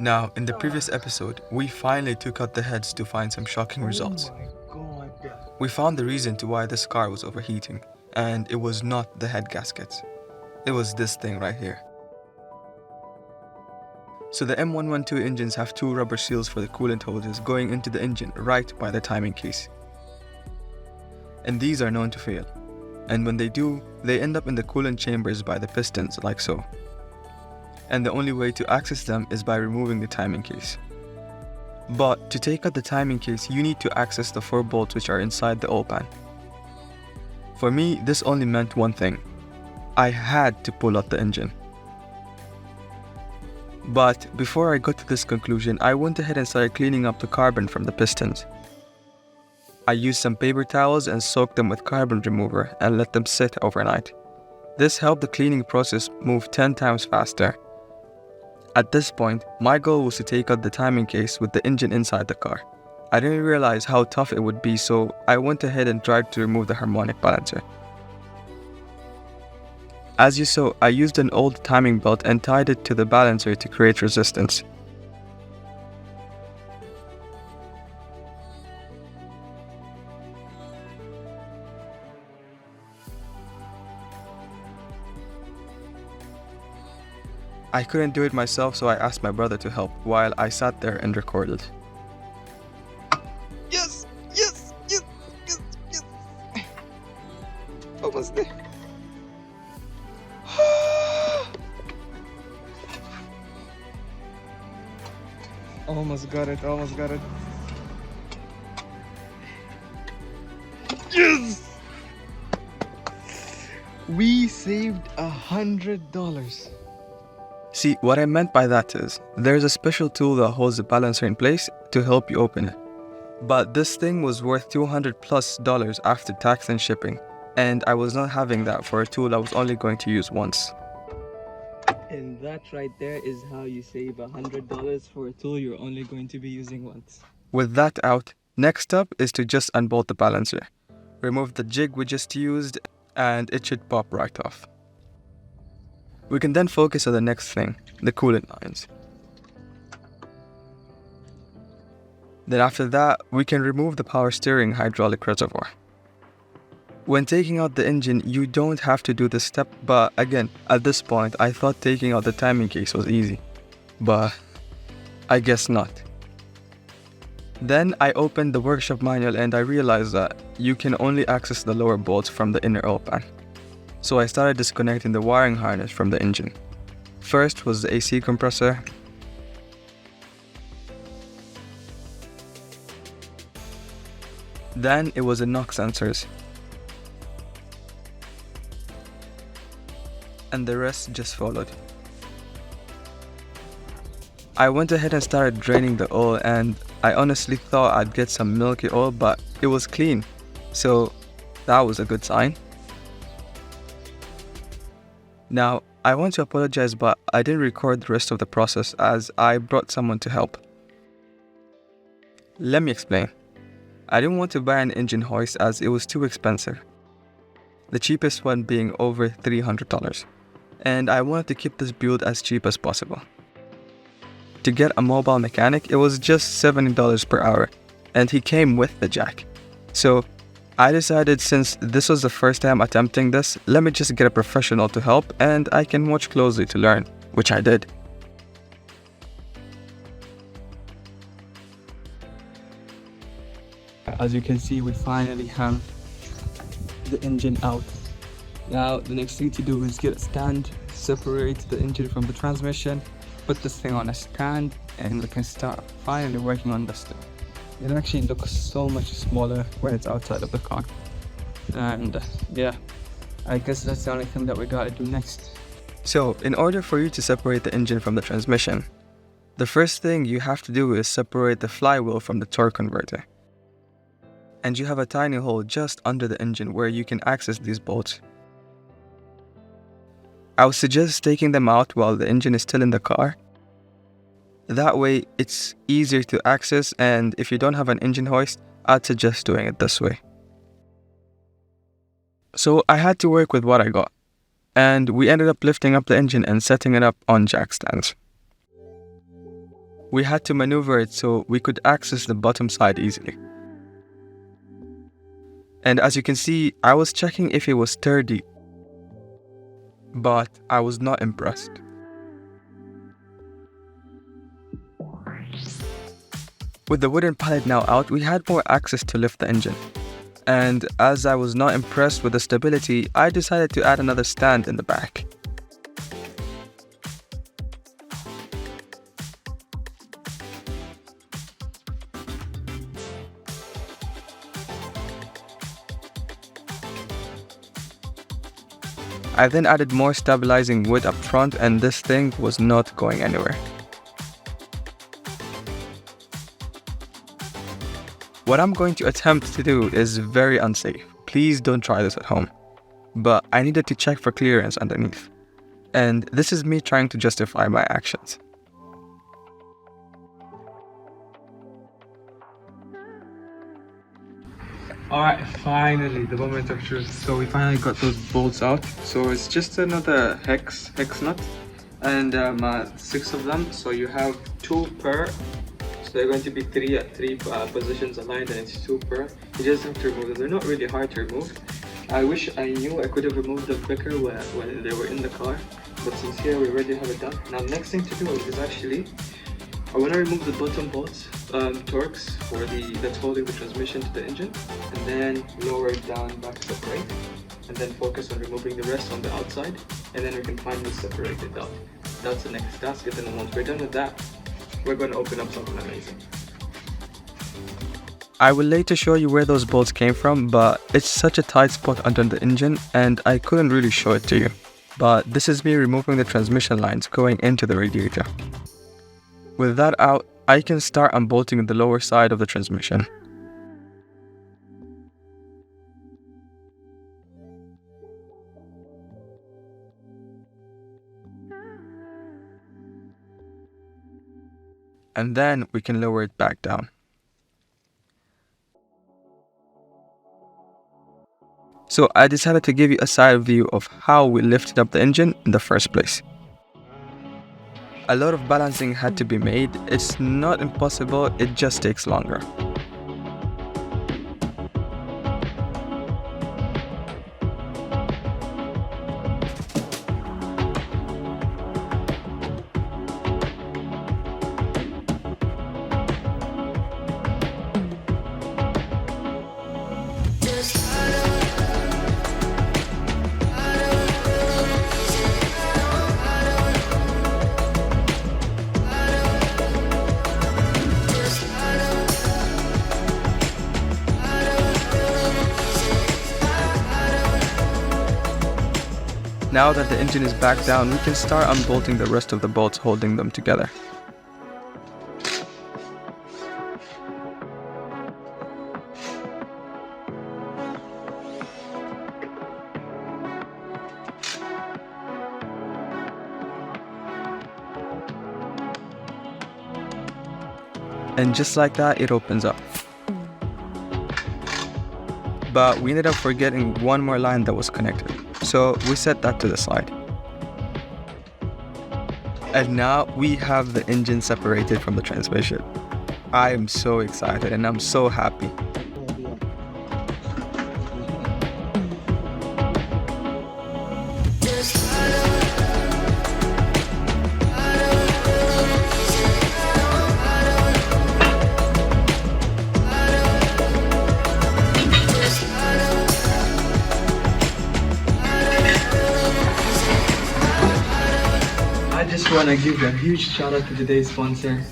Now, in the previous episode, we finally took out the heads to find some shocking results. Oh my god. We found the reason to why this car was overheating, and it was not the head gaskets. It was this thing right here. So the M112 engines have two rubber seals for the coolant hoses going into the engine right by the timing case. And these are known to fail. And when they do, they end up in the coolant chambers by the pistons like so. And the only way to access them is by removing the timing case. But to take out the timing case, you need to access the 4 bolts which are inside the oil pan. For me, this only meant one thing. I had to pull out the engine. But before I got to this conclusion, I went ahead and started cleaning up the carbon from the pistons. I used some paper towels and soaked them with carbon remover and let them sit overnight. This helped the cleaning process move 10 times faster. At this point, my goal was to take out the timing case with the engine inside the car. I didn't realize how tough it would be, so I went ahead and tried to remove the harmonic balancer. As you saw, I used an old timing belt and tied it to the balancer to create resistance. I couldn't do it myself, so I asked my brother to help while I sat there and recorded. Yes! Yes! Yes! Yes! Yes! Almost there. Almost got it, almost got it. Yes! We saved $100. See, what I meant by that is, there's a special tool that holds the balancer in place to help you open it. But this thing was worth $200+ after tax and shipping, and I was not having that for a tool I was only going to use once. And that right there is how you save $100 for a tool you're only going to be using once. With that out, next up is to just unbolt the balancer. Remove the jig we just used, and it should pop right off. We can then focus on the next thing, the coolant lines. Then after that, we can remove the power steering hydraulic reservoir. When taking out the engine, you don't have to do this step, but again, at this point, I thought taking out the timing case was easy. But I guess not. Then I opened the workshop manual and I realized that you can only access the lower bolts from the inner oil pan. So I started disconnecting the wiring harness from the engine. First was the AC compressor. Then it was the knock sensors. And the rest just followed. I went ahead and started draining the oil, and I honestly thought I'd get some milky oil, but it was clean. So that was a good sign. Now, I want to apologize, but I didn't record the rest of the process as I brought someone to help. Let me explain. I didn't want to buy an engine hoist as it was too expensive. The cheapest one being over $300. And I wanted to keep this build as cheap as possible. To get a mobile mechanic, it was just $70 per hour, and he came with the jack. So I decided, since this was the first time attempting this, let me just get a professional to help and I can watch closely to learn, which I did. As you can see, we finally have the engine out. Now the next thing to do is get a stand, separate the engine from the transmission, put this thing on a stand, and we can start finally working on this thing. It actually looks so much smaller when it's outside of the car. And yeah, I guess that's the only thing that we gotta do next. So, in order for you to separate the engine from the transmission, the first thing you have to do is separate the flywheel from the torque converter. And you have a tiny hole just under the engine where you can access these bolts. I would suggest taking them out while the engine is still in the car. That way, it's easier to access, and if you don't have an engine hoist, I'd suggest doing it this way. So I had to work with what I got, and we ended up lifting up the engine and setting it up on jack stands. we had to maneuver it so we could access the bottom side easily. And as you can see, I was checking if it was sturdy, but I was not impressed. With the wooden pallet now out, we had more access to lift the engine. And as I was not impressed with the stability, I decided to add another stand in the back. I then added more stabilizing wood up front, and this thing was not going anywhere. What I'm going to attempt to do is very unsafe. Please don't try this at home. But I needed to check for clearance underneath. And this is me trying to justify my actions. Alright, finally, the moment of truth. So we finally got those bolts out. So it's just another hex nut, and 6 of them. So you have 2 per. So they're going to be 3 at 3 positions aligned, and it's 2 per. You just have to remove them. They're not really hard to remove. I wish I knew I could have removed them quicker when they were in the car. But since here we already have it done. Now the next thing to do is actually, I want to remove the bottom bolts, Torx for that's holding the transmission to the engine, and then lower it down back to the brake, and then focus on removing the rest on the outside, and then we can finally separate it out. That's the next gasket, and then once we're done with that, we're going to open up something amazing. I will later show you where those bolts came from, but it's such a tight spot under the engine and I couldn't really show it to you. But this is me removing the transmission lines going into the radiator. With that out, I can start unbolting the lower side of the transmission. And then we can lower it back down. So I decided to give you a side view of how we lifted up the engine in the first place. A lot of balancing had to be made. It's not impossible, it just takes longer. Now that the engine is back down, we can start unbolting the rest of the bolts holding them together. And just like that, it opens up. But we ended up forgetting one more line that was connected, so we set that to the side. And now we have the engine separated from the transmission. I am so excited and I'm so happy. I just want to give a huge shout out to today's sponsor,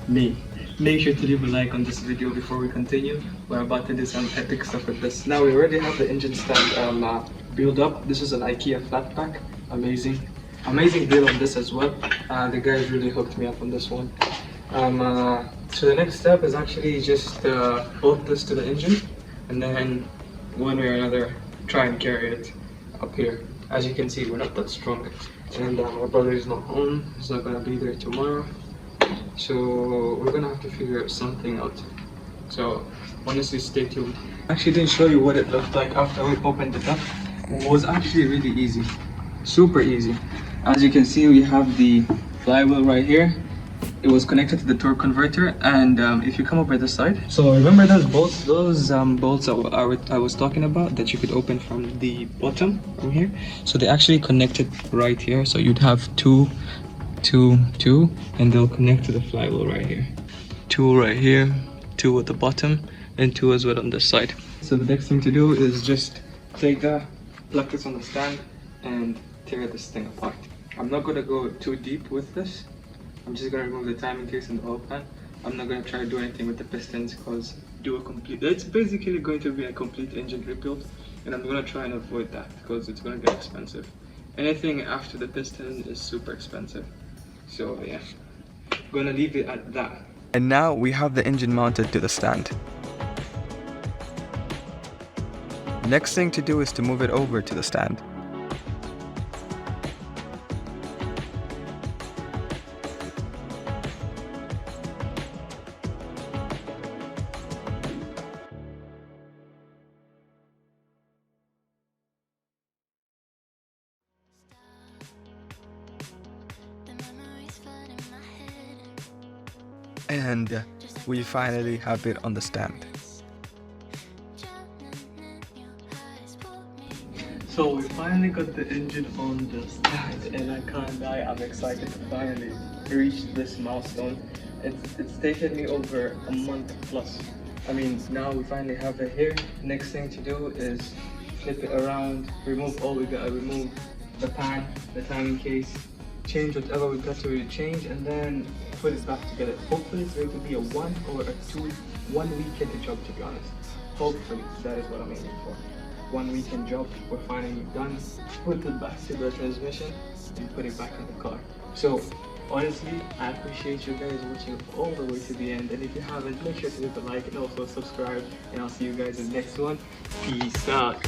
me. Make sure to leave a like on this video before we continue. We're about to do some epic stuff with this. Now we already have the engine stand built up. This is an IKEA flat pack. Amazing deal on this as well. The guys really hooked me up on this one. So the next step is actually just bolt this to the engine, and then one way or another try and carry it up here. As you can see, we're not that strong, and my brother is not home. He's not gonna be there tomorrow, so we're gonna have to figure something out. So honestly, stay tuned. I actually didn't show you what it looked like after we opened it up. It was actually really easy, super easy. As you can see, we have the flywheel right here, it was connected to the torque converter, and if you come over this side, so remember those bolts, bolts I was talking about that you could open from the bottom from here. So they actually connected right here, so you'd have two, and they'll connect to the flywheel right here. Two right here, two at the bottom, and two as well on this side. So the next thing to do is just take the plug this on the stand and tear this thing apart. I'm not gonna go too deep with this. I'm just gonna remove the timing case and the oil pan. I'm not gonna try to do anything with the pistons because it's basically going to be a complete engine rebuild, and I'm gonna try and avoid that because it's gonna get expensive. Anything after the piston is super expensive. So yeah, I'm gonna leave it at that. And now we have the engine mounted to the stand. Next thing to do is to move it over to the stand. And we finally have it on the stand. So we finally got the engine on the stand, and I can't lie, I'm excited to finally reach this milestone. It's taken me over a month plus. I mean, now we finally have it here. Next thing to do is flip it around, remove all we gotta remove, the pan, the timing case, change whatever we got to change, and then put it back together. Hopefully it's going to be a 1 or a 1 weekend job, to be honest. Hopefully, that is what I'm aiming for. 1 weekend job, we're finally done. Put it back to the transmission and put it back in the car. So honestly, I appreciate you guys watching all the way to the end, and if you haven't, make sure to hit the like and also subscribe, and I'll see you guys in the next one. Peace out.